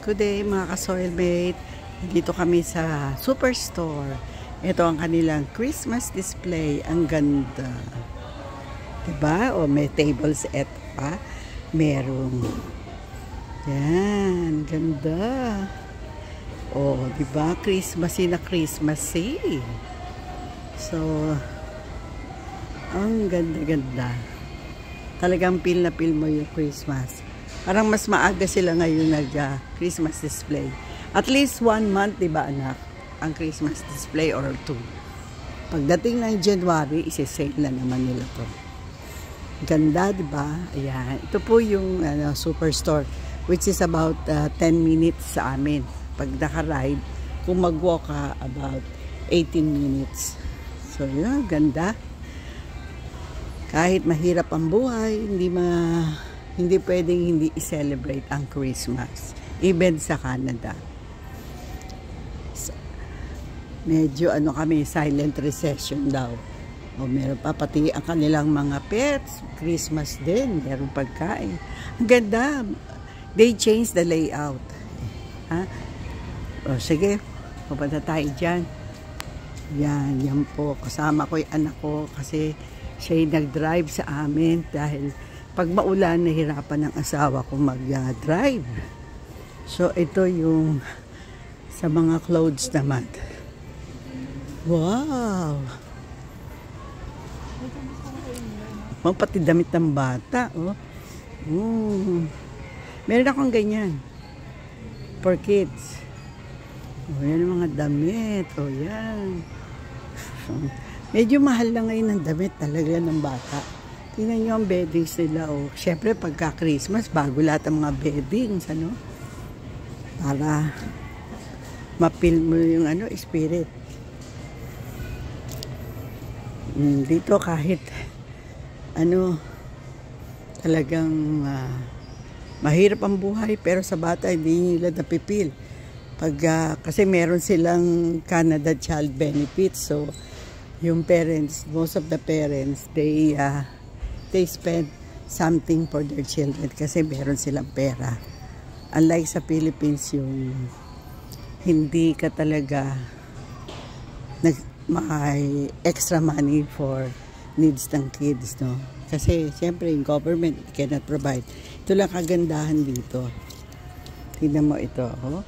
Today mga ka-soilmate, dito kami sa Superstore. Ito ang kanilang Christmas display. Ang ganda. Diba? O may table set pa. Merong. Yan. Ganda. O, diba? Christmassy na Christmassy. So, ang ganda-ganda. Talagang feel na feel mo yung Christmas. Parang mas maaga sila ngayon nag-Christmas display. At least 1 month, diba anak? Ang Christmas display or 2. Pagdating ng January, isi-sale na naman nila to. Ganda, diba? Ayan. Ito po yung Superstore, which is about 10 minutes sa amin. Pag naka-ride, kung mag-walk ka, about 18 minutes. So, yun, ganda. Kahit mahirap ang buhay, hindi pwedeng hindi i-celebrate ang Christmas. Even sa Canada. So, medyo kami, silent recession daw. O meron pa pati ang kanilang mga pets. Christmas din, meron pagkain. Ang ganda. They changed the layout. Ha? O sige, pupunta tayo dyan. Yan po. Kasama ko yung anak ko kasi siya nag-drive sa amin dahil pag maulan, nahirapan ng asawa ko mag-drive. So, ito yung sa mga clothes naman. Wow! Oh, pati damit ng bata. Oh. Meron akong ganyan. For kids. Oh, yan ang mga damit. Oh, yan. Medyo mahal lang ngayon ang damit talaga ng bata. Tingnan nyo ang beddings nila. Oh. Siyempre, pagka-Christmas, bago lahat ang mga beddings, para ma-feel mo yung spirit. Dito kahit talagang mahirap ang buhay, pero sa bata hindi nila napipil. Kasi meron silang Canada Child Benefits, so yung parents, most of the parents, they spend something for their children kasi meron silang pera. Unlike sa Philippines, yung hindi ka talaga may extra money for needs ng kids, no? Kasi siyempre yung government cannot provide. Ito lang kagandahan dito. Tingnan mo ito, oh.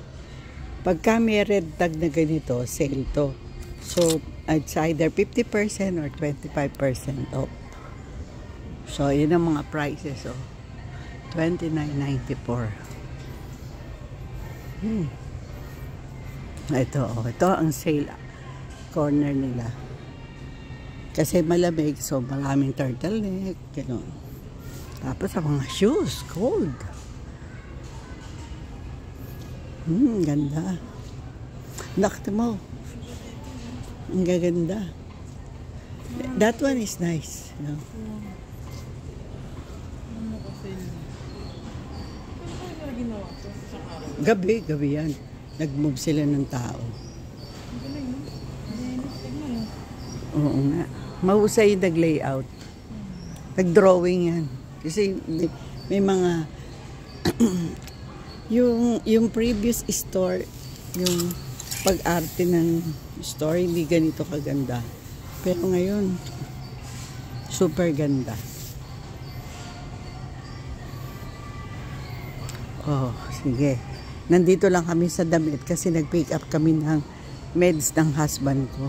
Pagka may red tag na ganito, sale to. So, it's either 50% or 25% off. So, yun ang mga prices, oh. $29.94. Ito, oh. Ito ang sale corner nila. Kasi malamig, so maraming turtleneck, gano'n. Tapos ang mga shoes, cold. Ganda. Nakita mo. Ang gaganda. That one is nice. No? Gabi yan. Nag-move sila ng tao. Oo nga. Mahusay yung nag-layout. Nag-drawing yan. Kasi may mga yung previous store, yung pag-arte ng store, hindi ganito kaganda. Pero ngayon, super ganda. Oh, sige. Nandito lang kami sa damit kasi nag-pick up kami ng meds ng husband ko.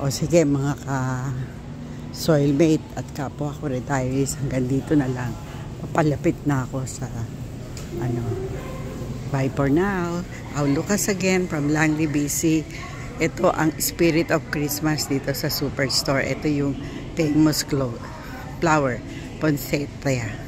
O sige mga ka-soilmate at kapwa ko retirees, hanggang dito na lang. Papalapit na ako sa bye for now. I'll look us again from Langley, BC. Ito ang Spirit of Christmas dito sa Superstore. Ito yung famous flower, poinsettia.